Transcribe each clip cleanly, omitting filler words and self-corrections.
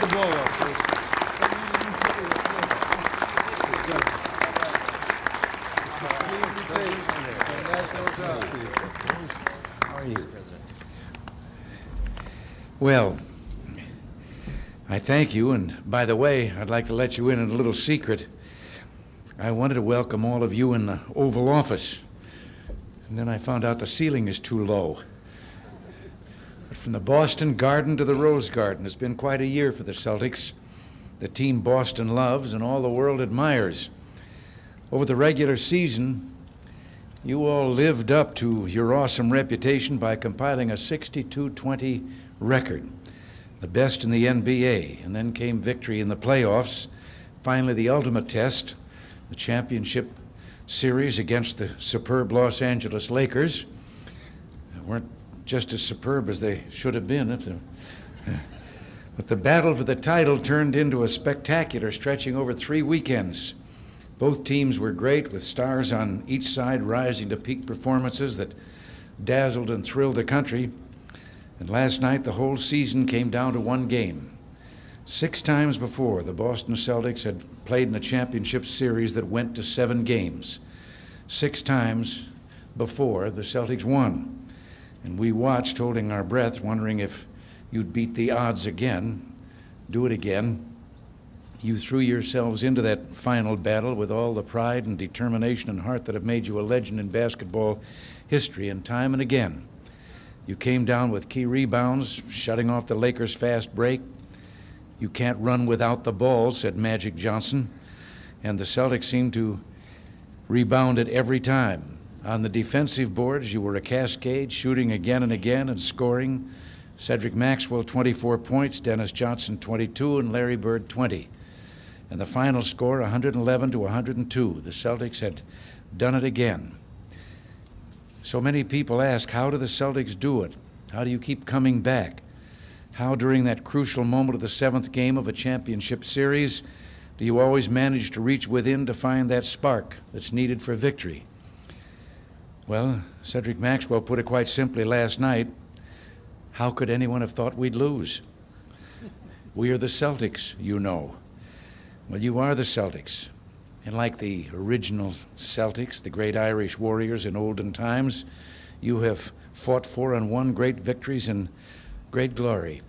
the ball up, please. How are you? Well, I thank you, and by the way, I'd like to let you in on a little secret. I wanted to welcome all of you in the Oval Office, and then I found out the ceiling is too low. But from the Boston Garden to the Rose Garden, it's been quite a year for the Celtics, the team Boston loves and all the world admires. Over the regular season, you all lived up to your awesome reputation by compiling a 62-20 record, the best in the NBA, and then came victory in the playoffs, finally the ultimate test, the championship series against the superb Los Angeles Lakers. They weren't just as superb as they should have been. But the battle for the title turned into a spectacular stretching over 3 weekends. Both teams were great, with stars on each side rising to peak performances that dazzled and thrilled the country. And last night, the whole season came down to one game. 6 times before, the Boston Celtics had played in a championship series that went to 7 games. 6 times before, the Celtics won. And we watched, holding our breath, wondering if you'd beat the odds again, do it again. You threw yourselves into that final battle with all the pride and determination and heart that have made you a legend in basketball history, and time and again. You came down with key rebounds, shutting off the Lakers' fast break. "You can't run without the ball," said Magic Johnson, and the Celtics seemed to rebound it every time. On the defensive boards, you were a cascade, shooting again and again and scoring. Cedric Maxwell, 24 points, Dennis Johnson, 22, and Larry Bird, 20. And the final score, 111-102. The Celtics had done it again. So many people ask, how do the Celtics do it? How do you keep coming back? How, during that crucial moment of the 7th game of a championship series, do you always manage to reach within to find that spark that's needed for victory? Well, Cedric Maxwell put it quite simply last night. How could anyone have thought we'd lose? We are the Celtics, you know. Well, you are the Celtics. And like the original Celtics, the great Irish warriors in olden times, you have fought for and won great victories and great glory.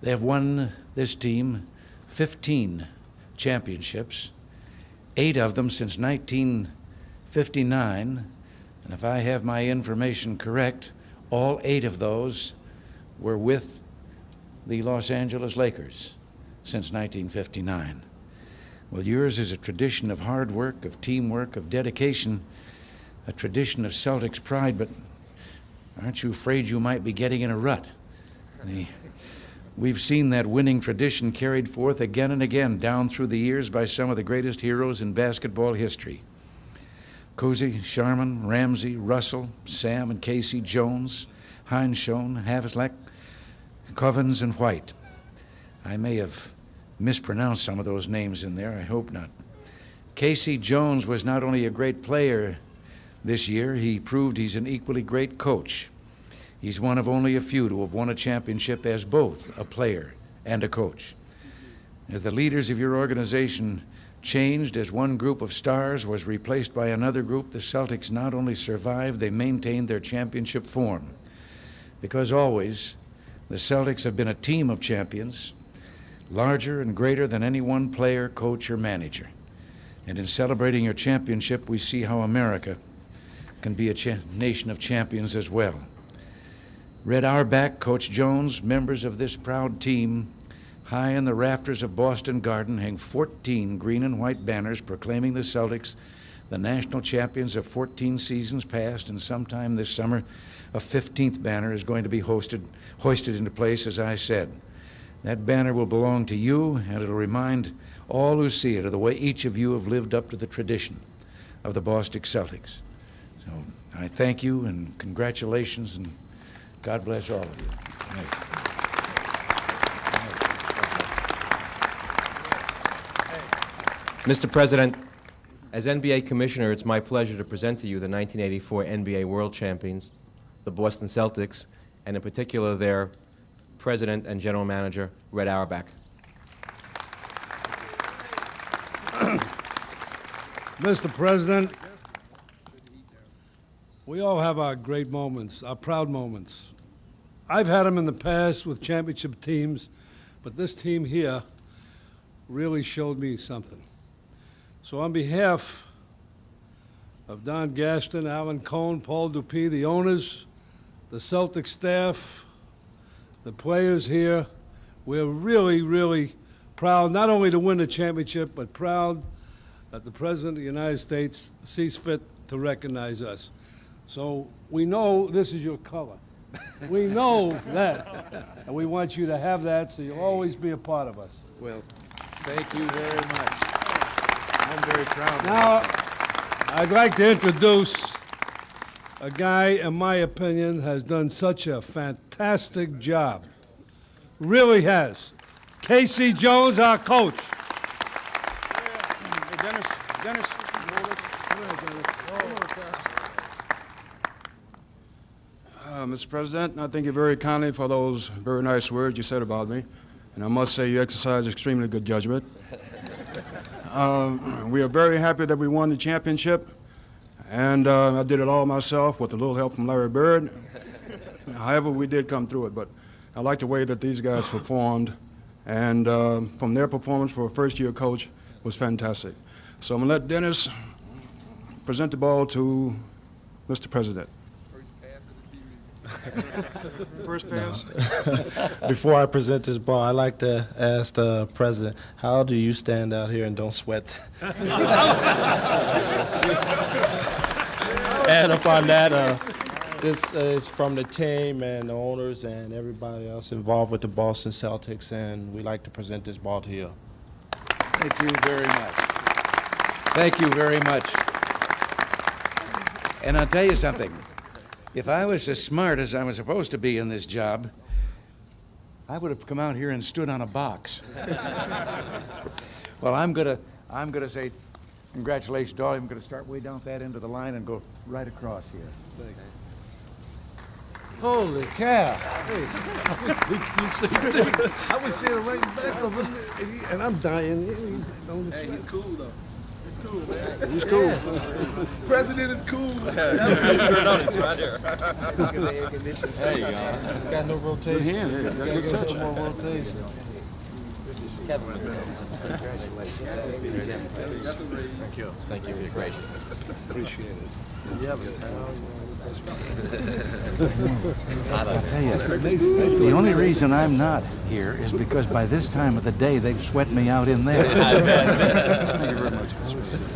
They have won, this team, 15 championships, 8 of them since 1959. And if I have my information correct, all 8 of those were with the Los Angeles Lakers since 1959. Well, yours is a tradition of hard work, of teamwork, of dedication, a tradition of Celtics pride, but aren't you afraid you might be getting in a rut? We've seen that winning tradition carried forth again and again down through the years by some of the greatest heroes in basketball history. Cousy, Sharman, Ramsey, Russell, Sam and Casey, Jones, Heinz Schoen, Havlicek, Covens, and White. I may have mispronounced some of those names in there. I hope not. Casey Jones was not only a great player this year, he proved he's an equally great coach. He's one of only a few to have won a championship as both a player and a coach. As the leaders of your organization changed, as one group of stars was replaced by another group, the Celtics not only survived, they maintained their championship form. Because always, the Celtics have been a team of champions, larger and greater than any one player, coach, or manager. And in celebrating your championship, we see how America can be a nation of champions as well. Red Auerbach, Coach Jones, members of this proud team, high in the rafters of Boston Garden hang 14 green and white banners proclaiming the Celtics the national champions of 14 seasons past, and sometime this summer a 15th banner is going to be hoisted into place, as I said. That banner will belong to you, and it'll remind all who see it of the way each of you have lived up to the tradition of the Boston Celtics. So I thank you and congratulations, and God bless all of you. Mr. President, as NBA Commissioner, it's my pleasure to present to you the 1984 NBA World Champions, the Boston Celtics, and in particular their President and General Manager Red Auerbach. Mr. President, we all have our great moments, our proud moments. I've had them in the past with championship teams, but this team here really showed me something. So on behalf of Don Gaston, Alan Cohn, Paul Dupuis, the owners, the Celtic staff, the players here, we're really, really proud not only to win the championship, but proud that the President of the United States sees fit to recognize us. So we know this is your color. We know that, and we want you to have that, so you'll always be a part of us. Well, thank you very much. I'm very proud. Now, I'd like to introduce a guy, in my opinion, has done such a fantastic job. Really has. Casey Jones, our coach. Dennis. Mr. President, I thank you very kindly for those very nice words you said about me. And I must say you exercised extremely good judgment. We are very happy that we won the championship. And I did it all myself with a little help from Larry Bird. However, we did come through it. But I like the way that these guys performed. And from their performance for a first-year coach was fantastic. So I'm going to let Dennis present the ball to Mr. President. First pass. Before I present this ball, I'd like to ask the President, how do you stand out here and don't sweat? And upon that, this is from the team and the owners and everybody else involved with the Boston Celtics, and we'd like to present this ball to you. Thank you very much. Thank you very much. And I'll tell you something. If I was as smart as I was supposed to be in this job, I would have come out here and stood on a box. Well, I'm gonna say congratulations, Dolly. I'm gonna start way down that end of the line and go right across here. Thanks. Holy cow! I was standing right back of him, and I'm dying. Hey, he's cool though. He's cool, man. He's cool. President is cool. Sure notice right here. There you go. Got no rotation. Good hand. Yeah, got a good touch. More rotation. Thank you for your graciousness. Appreciate it. I'll tell you, the only reason I'm not here is because by this time of the day they've sweat me out in there. Thank you very much, Mr. President.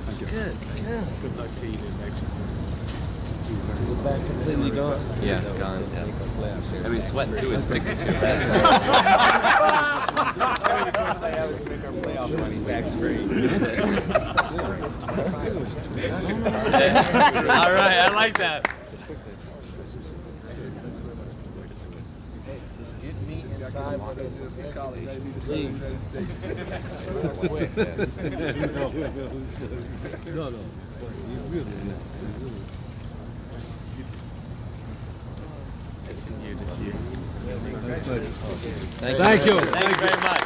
Thank you. Good. Yeah. Good luck to you next year. Back completely gone. Yeah, gone. Yeah. I mean, sweating too is sticking to All right, I like that. Get me inside for Thank you. Thank you very much.